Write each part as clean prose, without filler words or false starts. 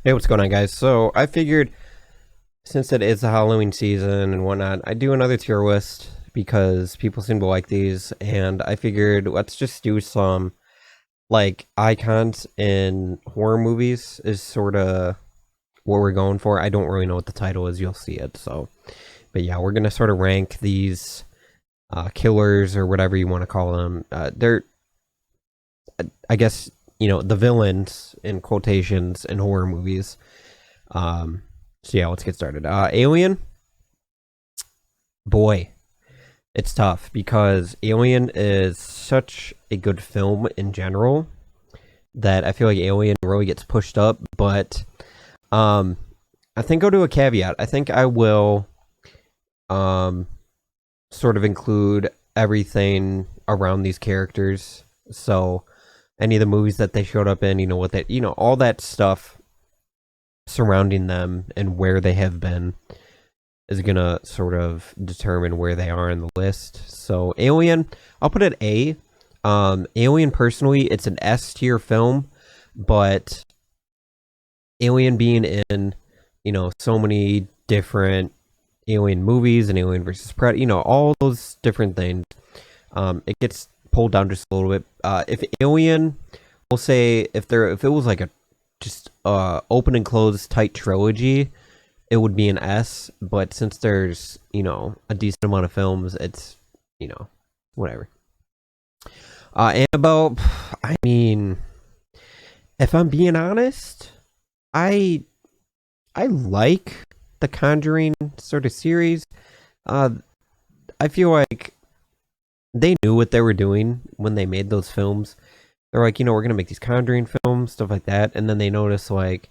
Hey, what's going on, guys? So I figured since it is the Halloween season and whatnot, I'd do another tier list because people seem to like these, and I figured let's just do some like icons in horror movies is sort of what we're going for. I don't really know what the title is; you'll see it. So, but yeah, we're gonna sort of rank these killers or whatever you want to call them. They're, I guess, the villains in quotations in horror movies. Um, so yeah, let's get started. Alien, boy, it's tough because Alien is such a good film in general that I feel like Alien really gets pushed up. But um, I think I'll do a caveat. I think I will um sort of include everything around these characters. So any of the movies that they showed up in, what that, all that stuff surrounding them and where they have been is gonna sort of determine where they are in the list. So Alien, I'll put it A. Alien personally, it's an S tier film, but Alien being in, so many different Alien movies and Alien versus Predator, all those different things. It gets pulled down just a little bit. If Alien, we'll say if it was like a just open and closed tight trilogy, it would be an S. But since there's a decent amount of films, it's whatever. Annabelle, I mean, if I'm being honest, I I like the Conjuring sort of series. Uh, I feel like they knew what they were doing when they made those films. They're like, we're gonna make these Conjuring films, stuff like that, and then they notice like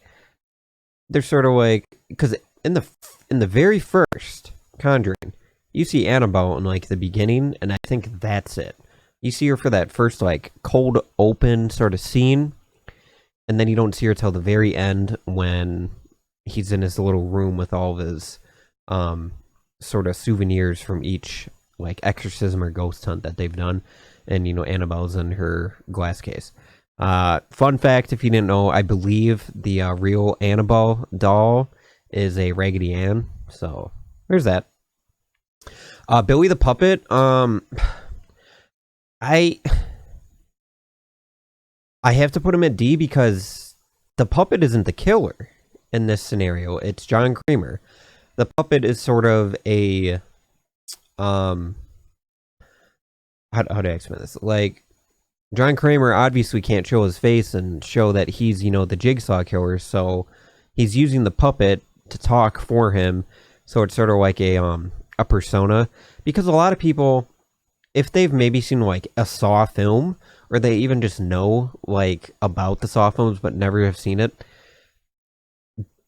they're sort of like because in the very first Conjuring, you see Annabelle in like the beginning, and I think that's it. You see her for that first like cold open sort of scene, and then you don't see her till the very end when he's in his little room with all of his um sort of souvenirs from each like exorcism or ghost hunt that they've done, and Annabelle's in her glass case. Fun fact, if you didn't know, I believe the real Annabelle doll is a Raggedy Ann. So there's that. Billy the Puppet. I I have to put him at D because the puppet isn't the killer in this scenario. It's John Kramer. The puppet is sort of a um how do I explain this? Like John Kramer obviously can't show his face and show that he's, the jigsaw killer, so he's using the puppet to talk for him. So it's sort of like a persona. Because a lot of people, if they've maybe seen like a Saw film, or they even just know like about the Saw films but never have seen it,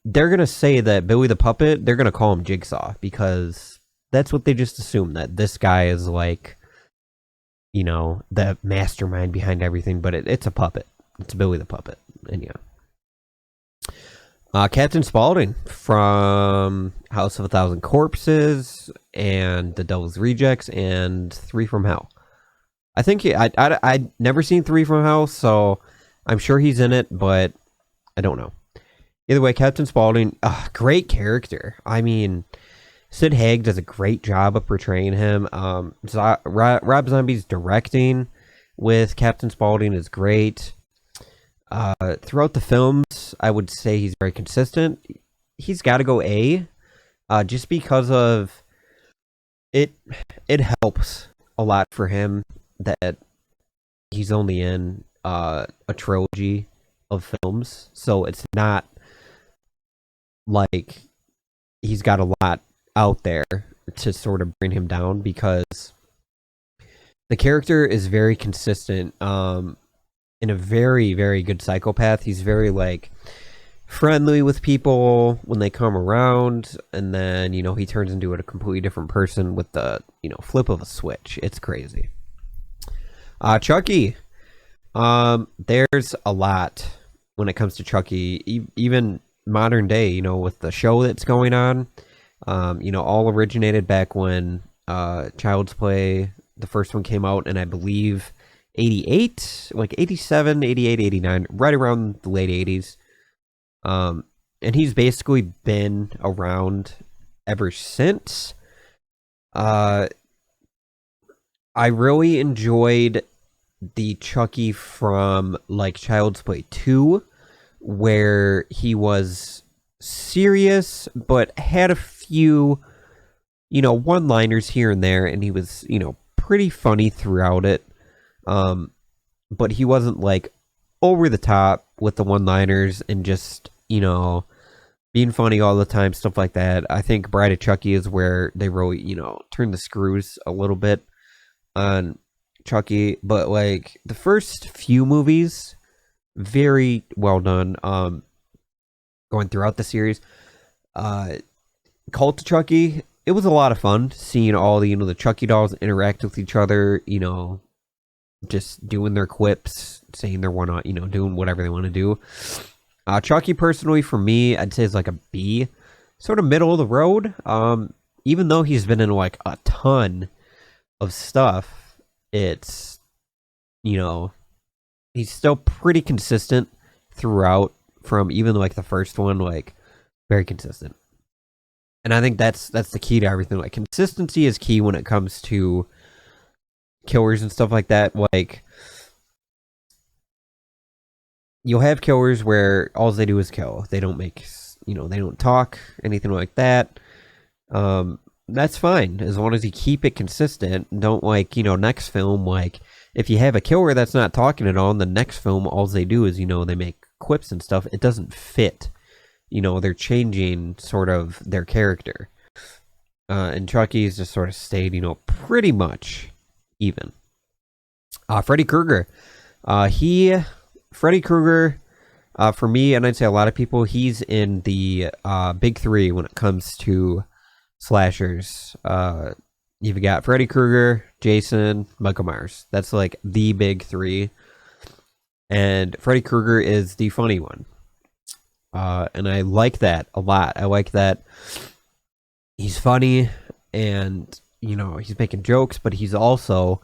they're gonna say that Billy the Puppet, they're gonna call him Jigsaw because that's what they just assume, that this guy is like, the mastermind behind everything, but it's a puppet. It's Billy the Puppet. And Captain Spaulding from House of a Thousand Corpses and The Devil's Rejects and Three from Hell. I think I'd never seen Three from Hell, so I'm sure he's in it, but I don't know. Either way, Captain Spaulding, great character. I mean, Sid Haig does a great job of portraying him. Rob Zombie's directing with Captain Spaulding is great. Throughout the films, I would say he's very consistent. He's got to go A, just because of it. It helps a lot for him that he's only in a trilogy of films, so it's not like he's got a lot out there to sort of bring him down, because the character is very consistent, in a very, very good psychopath. He's very like friendly with people when they come around, and then he turns into a completely different person with the flip of a switch. It's crazy. Chucky, there's a lot when it comes to Chucky, even modern day, with the show that's going on. All originated back when Child's Play, the first one, came out, and I believe 88, like 87, 88, 89, right around the late 80s. and he's basically been around ever since. Uh, I really enjoyed the Chucky from like Child's Play 2, where he was serious but had a few, one-liners here and there, and he was, pretty funny throughout it. But he wasn't like over the top with the one-liners and just, being funny all the time, stuff like that. I think Bride of Chucky is where they really, turn the screws a little bit on Chucky. But like the first few movies, very well done. Going throughout the series, Cult of Chucky, it was a lot of fun seeing all the Chucky dolls interact with each other. Just doing their quips, saying they're one, doing whatever they want to do. Chucky, personally, for me, I'd say is like a B, sort of middle of the road. Even though he's been in like a ton of stuff, it's, he's still pretty consistent throughout. From even like the first one, like very consistent. And I think that's the key to everything. Like consistency is key when it comes to killers and stuff like that. Like you'll have killers where all they do is kill. They don't make, they don't talk, anything like that. That's fine as long as you keep it consistent. Don't like, next film, like if you have a killer that's not talking at all, in the next film, all they do is, they make quips and stuff. It doesn't fit. They're changing sort of their character. And Chucky's just sort of stayed, pretty much even. Freddy Krueger. Freddy Krueger, for me, and I'd say a lot of people, he's in the big three when it comes to slashers. You've got Freddy Krueger, Jason, Michael Myers. That's like the big three. And Freddy Krueger is the funny one. And I like that a lot. I like that he's funny and, he's making jokes, but he's also,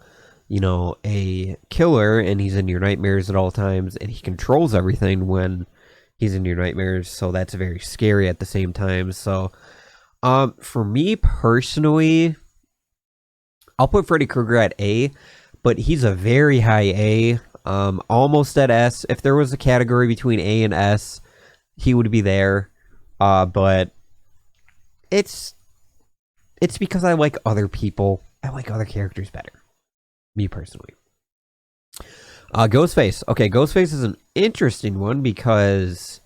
a killer, and he's in your nightmares at all times, and he controls everything when he's in your nightmares. So that's very scary at the same time. So, for me personally, I'll put Freddy Krueger at A, but he's a very high A. Almost at S. If there was a category between A and S, he would be there. But it's because I like other people. I like other characters better. Me personally. Ghostface. Okay, Ghostface is an interesting one because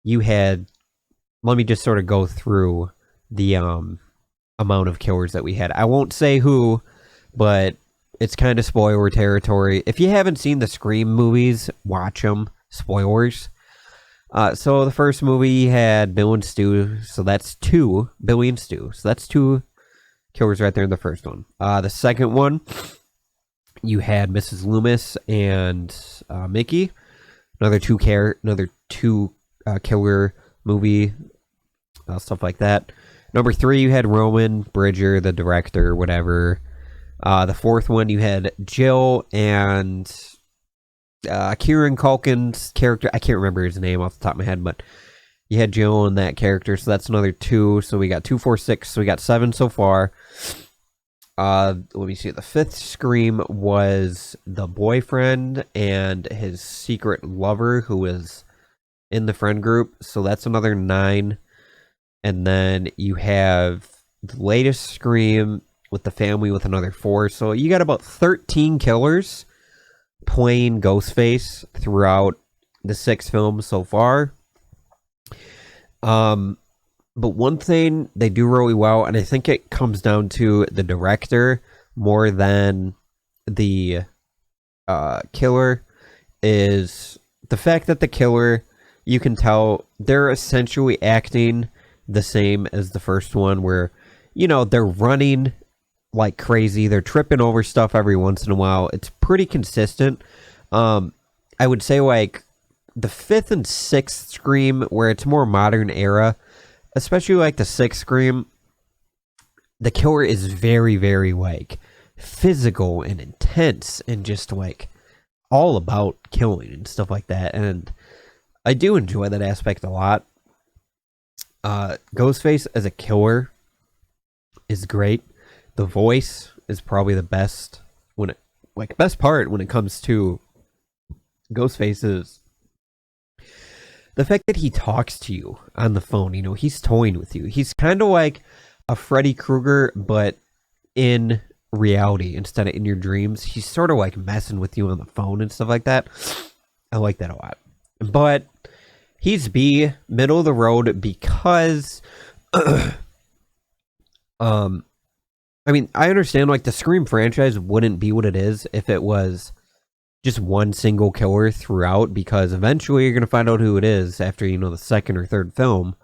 you had. Let me just sort of go through the amount of killers that we had. I won't say who, but it's kind of spoiler territory. If you haven't seen the Scream movies, watch them. Spoilers. So the first movie had Bill and Stu, so that's 2. Billy and Stu, so that's 2 killers right there in the first one. The second one, you had Mrs. Loomis and Mickey. Another two killer movie, stuff like that. Number 3, you had Roman Bridger, the director, whatever. The fourth one, you had Jill and Kieran Culkin's character. I can't remember his name off the top of my head, but you had Jill in that character, so that's another 2. So we got 2, 4, 6. So we got 7 so far. Let me see. The 5th Scream was the boyfriend and his secret lover who was in the friend group. So that's another 9. And then you have the latest Scream with the family with another 4. So you got about 13 killers playing Ghostface throughout the 6 films so far. But one thing they do really well, and I think it comes down to the director more than the killer, is the fact that the killer, you can tell they're essentially acting the same as the first one, where, they're running like crazy. They're tripping over stuff every once in a while. It's pretty consistent. I would say like the 5th and 6th Scream, where it's more modern era, especially like the 6th Scream, the killer is very, very like physical and intense and just like all about killing and stuff like that. And I do enjoy that aspect a lot. Ghostface as a killer is great. The voice is probably the best best part when it comes to Ghostface is the fact that he talks to you on the phone. You know, he's toying with you. He's kind of like a Freddy Krueger, but in reality instead of in your dreams. He's sort of like messing with you on the phone and stuff like that. I like that a lot. But he's B, middle of the road, because I mean, I understand like the Scream franchise wouldn't be what it is if it was just one single killer throughout, because eventually you're going to find out who it is after, you know, the second or third film.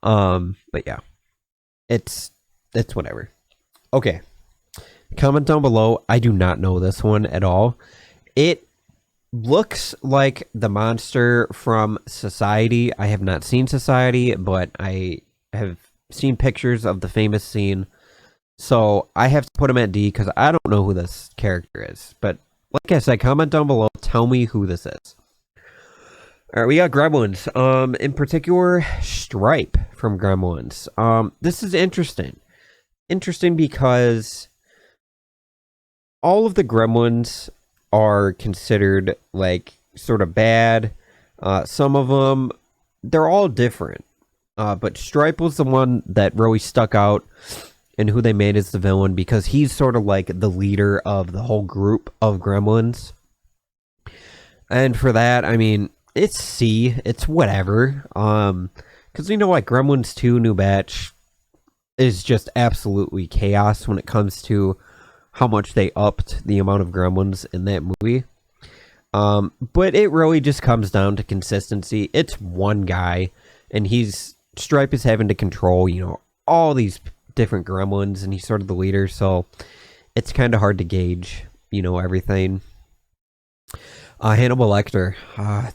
But yeah, it's whatever. Okay. Comment down below. I do not know this one at all. It looks like the monster from Society. I have not seen Society, but I have seen pictures of the famous scene. So I have to put him at D because I don't know who this character is. But like I said, comment down below. Tell me who this is. All right, we got Gremlins. In particular, Stripe from Gremlins. This is interesting. Interesting because all of the Gremlins are considered like sort of bad. Some of them, they're all different. But Stripe was the one that really stuck out and who they made as the villain because he's sort of like the leader of the whole group of Gremlins. And for that, I mean, it's C. It's whatever. Because you know, like Gremlins 2 New Batch is just absolutely chaos when it comes to how much they upped the amount of Gremlins in that movie. But it really just comes down to consistency. It's one guy, and Stripe is having to control, you know, all these different Gremlins, and he's sort of the leader, so it's kind of hard to gauge, you know, everything. Hannibal Lecter.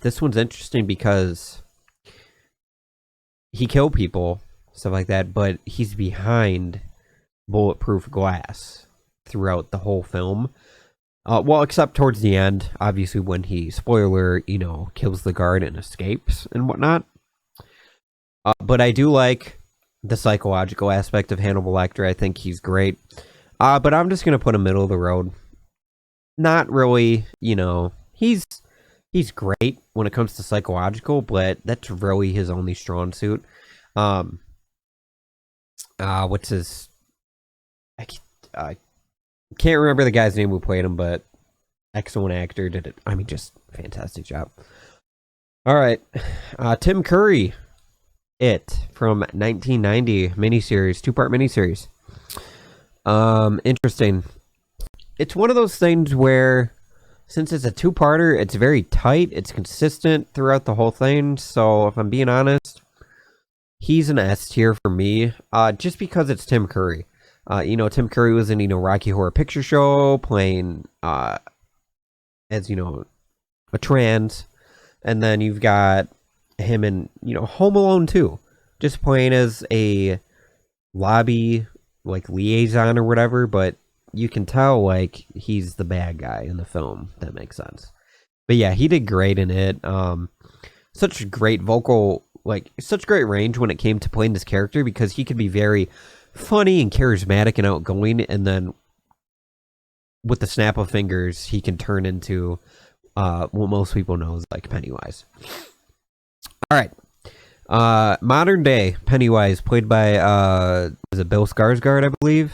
This one's interesting because he killed people, stuff like that, but he's behind bulletproof glass throughout the whole film. Well, except towards the end, obviously, when he, spoiler, you know, kills the guard and escapes and whatnot. But I do like the psychological aspect of Hannibal Lecter. I think he's great. But I'm just going to put him middle of the road. Not really, you know, he's great when it comes to psychological, but that's really his only strong suit. What's his... I can't remember the guy's name who played him, but excellent actor, did it. I mean, just fantastic job. All right, Tim Curry, It from 1990 miniseries, 2-part miniseries. Interesting. It's one of those things where, since it's a 2-parter, it's very tight. It's consistent throughout the whole thing. So if I'm being honest, he's an S tier for me, just because it's Tim Curry. You know, Tim Curry was in, you know, Rocky Horror Picture Show, playing, as, you know, a trans. And then you've got him in, you know, Home Alone 2, just playing as a lobby, like, liaison or whatever. But you can tell, like, he's the bad guy in the film. That makes sense. But yeah, he did great in it. Such great vocal, like, such great range when it came to playing this character, because he could be very funny and charismatic and outgoing, and then with the snap of fingers he can turn into what most people know as like Pennywise. All right, modern day Pennywise, played by is it Bill Skarsgård, I believe.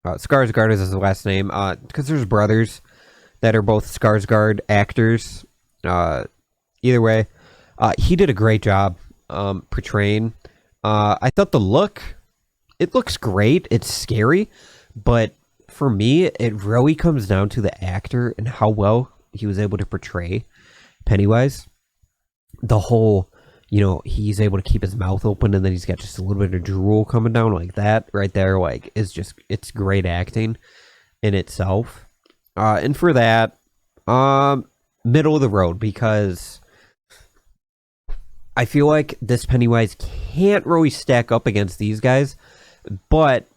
Skarsgård is his last name, because there's brothers that are both Skarsgård actors. Either way, he did a great job portraying. I thought the look, it looks great. It's scary, but for me, it really comes down to the actor and how well he was able to portray Pennywise. The whole, you know, he's able to keep his mouth open, and then he's got just a little bit of drool coming down like that right there. Like, it's great acting in itself. And for that, middle of the road, because I feel like this Pennywise can't really stack up against these guys, but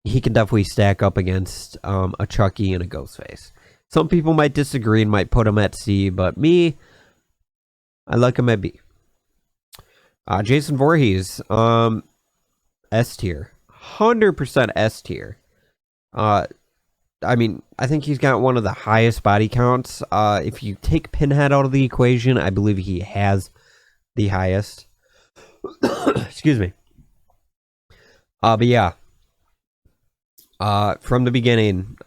he can definitely stack up against a Chucky and a Ghostface. Some people might disagree and might put him at C, but me, I like him at B. Jason Voorhees, S tier, 100% S tier. I mean, I think he's got one of the highest body counts. If you take Pinhead out of the equation, I believe he has the highest. Excuse me. But yeah. From the beginning,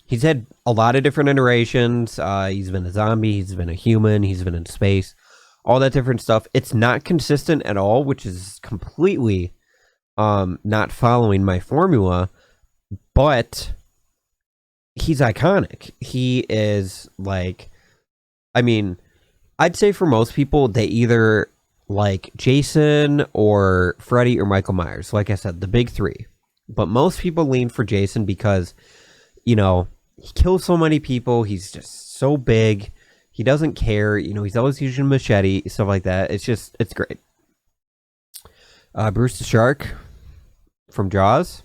he's had a lot of different iterations. He's been a zombie, he's been a human, he's been in space, all that different stuff. It's not consistent at all, which is completely not following my formula, but he's iconic. He is like, I mean, I'd say for most people, they either like Jason or Freddy or Michael Myers. Like I said, the big three. But most people lean for Jason because, you know, he kills so many people. He's just so big. He doesn't care. You know, he's always using a machete, stuff like that. It's great. Bruce the Shark from Jaws.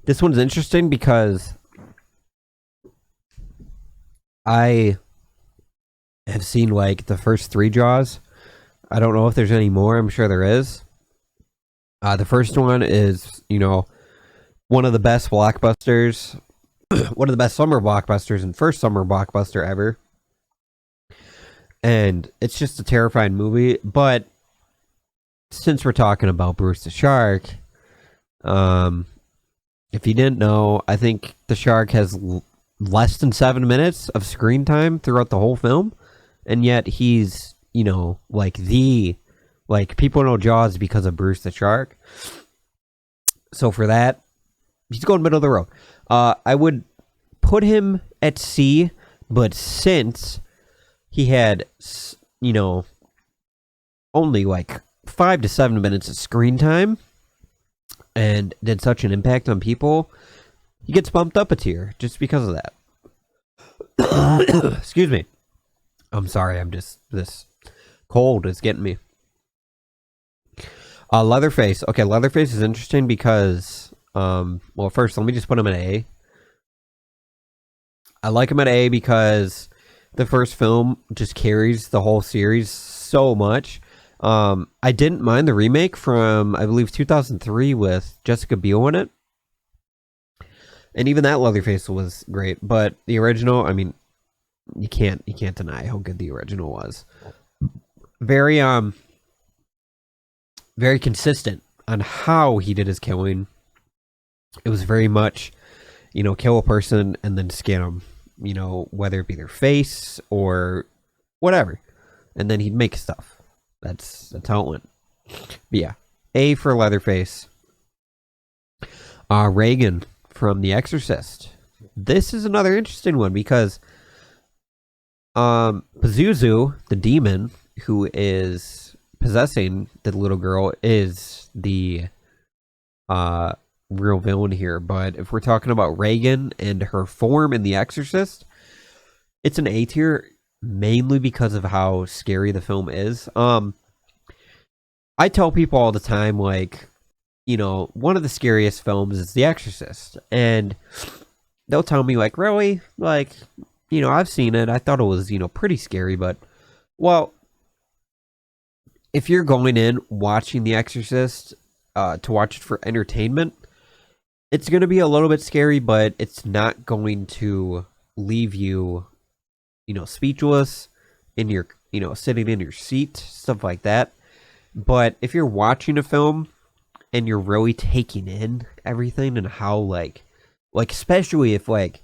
This one's interesting because I have seen like the first 3 Jaws. I don't know if there's any more. I'm sure there is. The first one is, you know, one of the best blockbusters, one of the best summer blockbusters and first summer blockbuster ever. And it's just a terrifying movie. But since we're talking about Bruce the Shark, if you didn't know, I think the shark has less than 7 minutes of screen time throughout the whole film. And yet he's, you know, like people know Jaws because of Bruce the Shark. So for that, he's going middle of the road. I would put him at C, but since he had, you know, only like 5 to 7 minutes of screen time and did such an impact on people, he gets bumped up a tier just because of that. Excuse me. I'm sorry, this cold is getting me. Leatherface. Okay, Leatherface is interesting because, well, first, let me just put him at A. I like him at A because the first film just carries the whole series so much. I didn't mind the remake from, I believe, 2003 with Jessica Biel in it. And even that Leatherface was great. But the original, I mean, you can't deny how good the original was. Very consistent on how he did his killing. It was very much, you know, kill a person and then skin them, you know, whether it be their face or whatever. And then he'd make stuff. That's how it went. But yeah, A for Leatherface. Reagan from The Exorcist. This is another interesting one because Pazuzu, the demon who is possessing the little girl, is the real villain here. But if we're talking about Reagan and her form in The Exorcist, it's an A tier mainly because of how scary the film is. I tell people all the time, like, you know, one of the scariest films is The Exorcist, and they'll tell me, like, really? Like, you know, I've seen it. I thought it was, you know, pretty scary, but, well, if you're going in watching The Exorcist to watch it for entertainment, it's going to be a little bit scary, but it's not going to leave you, you know, speechless in your, you know, sitting in your seat, stuff like that. But if you're watching a film and you're really taking in everything and how, like especially if, like,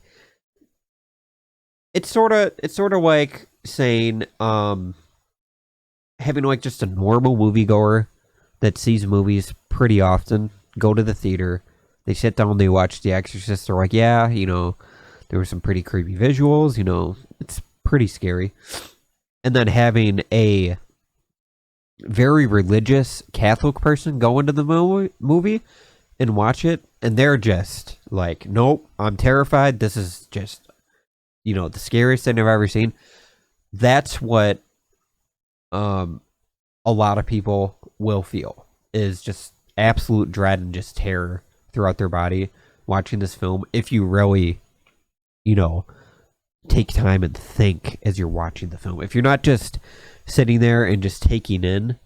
it's sort of like saying, having, like, just a normal moviegoer that sees movies pretty often go to the theater, they sit down, they watch The Exorcist, they're like, yeah, you know, there were some pretty creepy visuals, you know, it's pretty scary. And then having a very religious Catholic person go into the movie and watch it, and they're just like, nope, I'm terrified, this is just, you know, the scariest thing I've ever seen. That's what a lot of people will feel, is just absolute dread and just terror throughout their body watching this film, if you really, you know, take time and think as you're watching the film. If you're not just sitting there and just taking in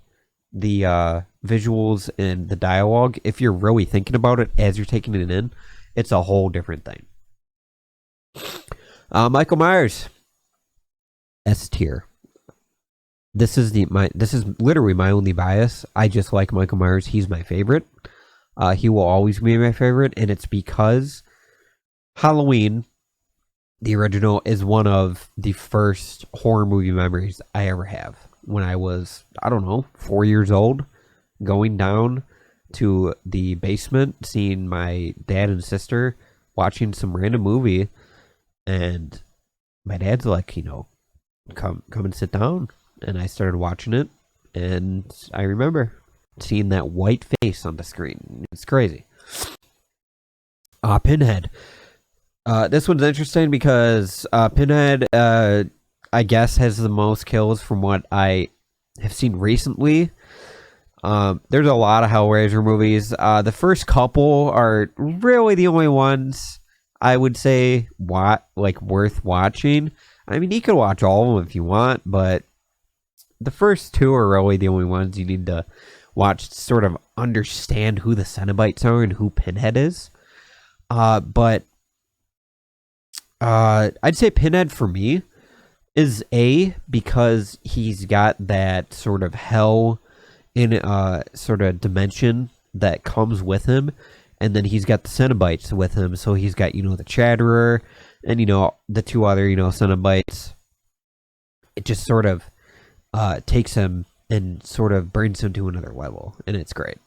the visuals and the dialogue, if you're really thinking about it as you're taking it in, it's a whole different thing. Michael Myers, S tier. This is literally my only bias. I just like Michael Myers. He's my favorite. He will always be my favorite, and it's because Halloween, the original, is one of the first horror movie memories I ever have. When I was, I don't know, 4 years old, going down to the basement, seeing my dad and sister watching some random movie, and my dad's like, come and sit down. And I started watching it, and I remember seeing that white face on the screen. It's crazy. Pinhead. This one's interesting because Pinhead, I guess, has the most kills from what I have seen recently. There's a lot of Hellraiser movies. The first couple are really the only ones I would say worth watching. I mean, you could watch all of them if you want, but the first two are really the only ones you need to watch to sort of understand who the Cenobites are and who Pinhead is. But I'd say Pinhead for me is A, because he's got that sort of hell in sort of dimension that comes with him, and then he's got the Cenobites with him, so he's got, the Chatterer and, the two other, Cenobites. It just sort of takes him and sort of brings him to another level, and it's great.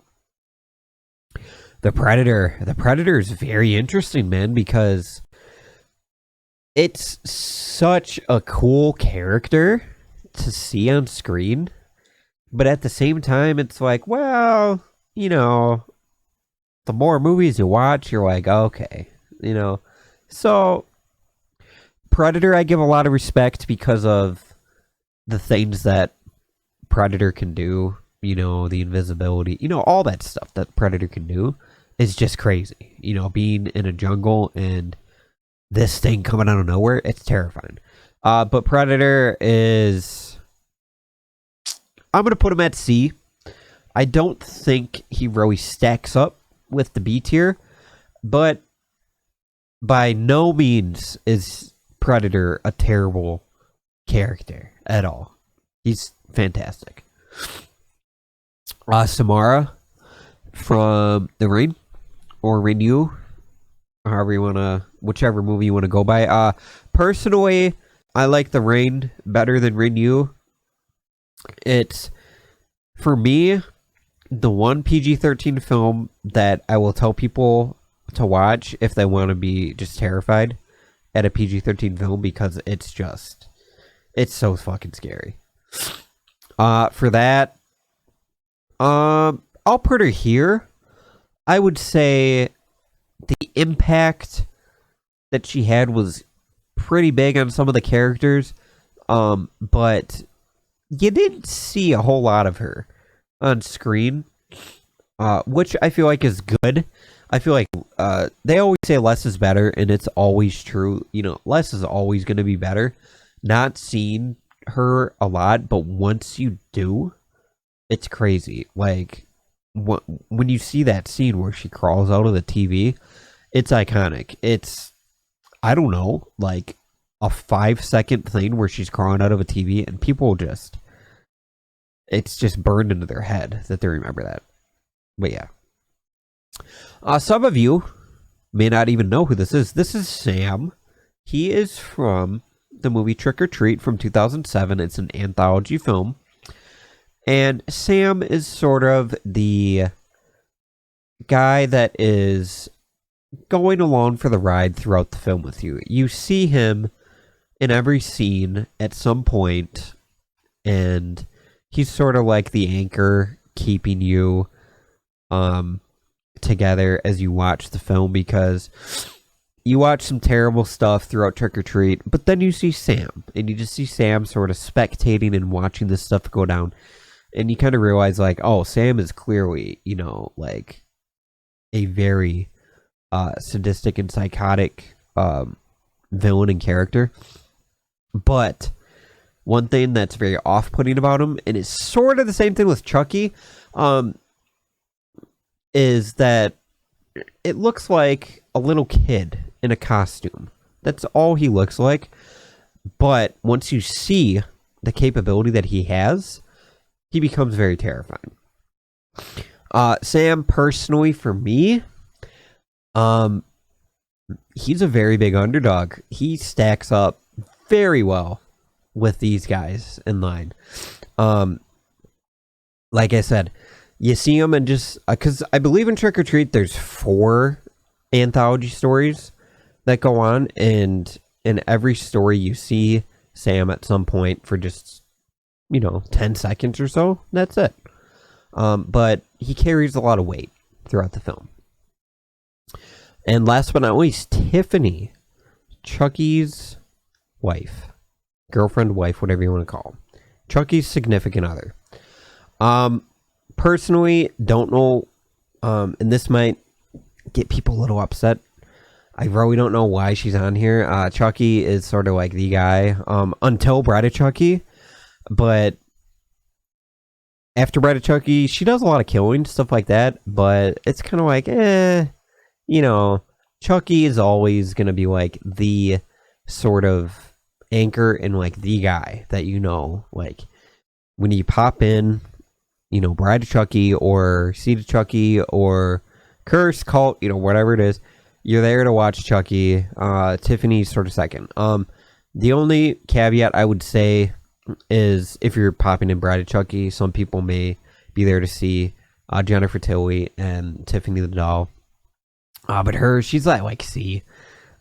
The Predator is very interesting, man, because it's such a cool character to see on screen, but at the same time, it's like, well, the more movies you watch, you're like, okay, So, Predator, I give a lot of respect because of the things that Predator can do, the invisibility, all that stuff that Predator can do is just crazy. Being in a jungle and this thing coming out of nowhere, it's terrifying. But Predator is, I'm going to put him at C. I don't think he really stacks up with the B tier, but by no means is Predator a terrible character at all. He's fantastic. Samara from The Ring, or Renew, however you want to, whichever movie you want to go by. Personally, I like The Ring better than Renew. It's, for me, the one PG-13 film that I will tell people to watch if they want to be just terrified at a PG-13 film, because it's so fucking scary. For that, I'll put her here. I would say the impact that she had was pretty big on some of the characters, but you didn't see a whole lot of her on screen, which I feel like is good. I feel like they always say less is better, and it's always true. Less is always going to be better. Not seeing her a lot, but once you do, it's crazy. Like, when you see that scene where she crawls out of the TV, it's iconic. It's, I don't know, like a 5-second thing where she's crawling out of a TV, and people just, it's just burned into their head that they remember that. But yeah. Some of you may not even know who this is. This is Sam. He is from the movie Trick or Treat from 2007. It's an anthology film. And Sam is sort of the guy that is going along for the ride throughout the film with you. You see him in every scene at some point, and he's sort of like the anchor keeping you together as you watch the film, because you watch some terrible stuff throughout Trick or Treat, but then you see Sam, and you just see Sam sort of spectating and watching this stuff go down, and you kind of realize, like, oh, Sam is clearly, like a very sadistic and psychotic villain and character, but one thing that's very off-putting about him, and it's sort of the same thing with Chucky, is that it looks like a little kid in a costume. That's all he looks like. But once you see the capability that he has, he becomes very terrifying. Sam, personally, for me, he's a very big underdog. He stacks up very well with these guys in line. Like I said, you see him and just because I believe in Trick or Treat, there's 4 anthology stories that go on, and in every story you see Sam at some point for just 10 seconds or so. That's it. But he carries a lot of weight throughout the film. And last but not least, Tiffany, Chucky's wife, girlfriend, wife, whatever you want to call her. Chucky's significant other. Personally, don't know, and this might get people a little upset. I really don't know why she's on here. Chucky is sort of like the guy until Bride of Chucky, but after Bride of Chucky, she does a lot of killing, stuff like that, but it's kind of like, Chucky is always going to be like the sort of anchor and like the guy that like when you pop in, Bride of Chucky or Seed of Chucky or Curse, Cult, whatever it is, you're there to watch Chucky. Tiffany's sort of second. The only caveat I would say is if you're popping in Bride of Chucky, some people may be there to see Jennifer Tilly and Tiffany the doll. But she's like C.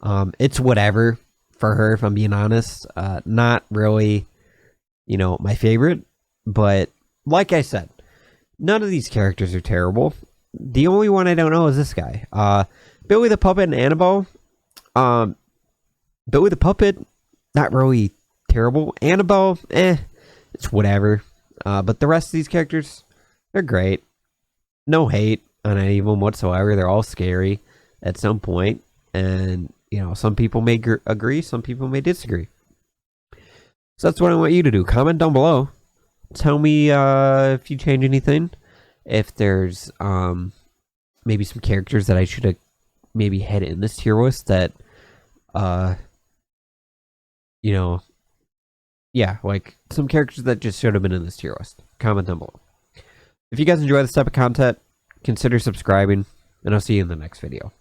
It's whatever for her, if I'm being honest. Not really, my favorite. But like I said, none of these characters are terrible. The only one I don't know is this guy. Billy the Puppet and Annabelle. Billy the Puppet, not really terrible. Annabelle, it's whatever. But the rest of these characters, they're great. No hate on any of them whatsoever. They're all scary at some point. And, some people may agree, some people may disagree. So that's what I want you to do. Comment down below. Tell me if you change anything. If there's maybe some characters that I should have maybe had in this tier list that, like some characters that just should have been in this tier list. Comment down below. If you guys enjoy this type of content, consider subscribing, and I'll see you in the next video.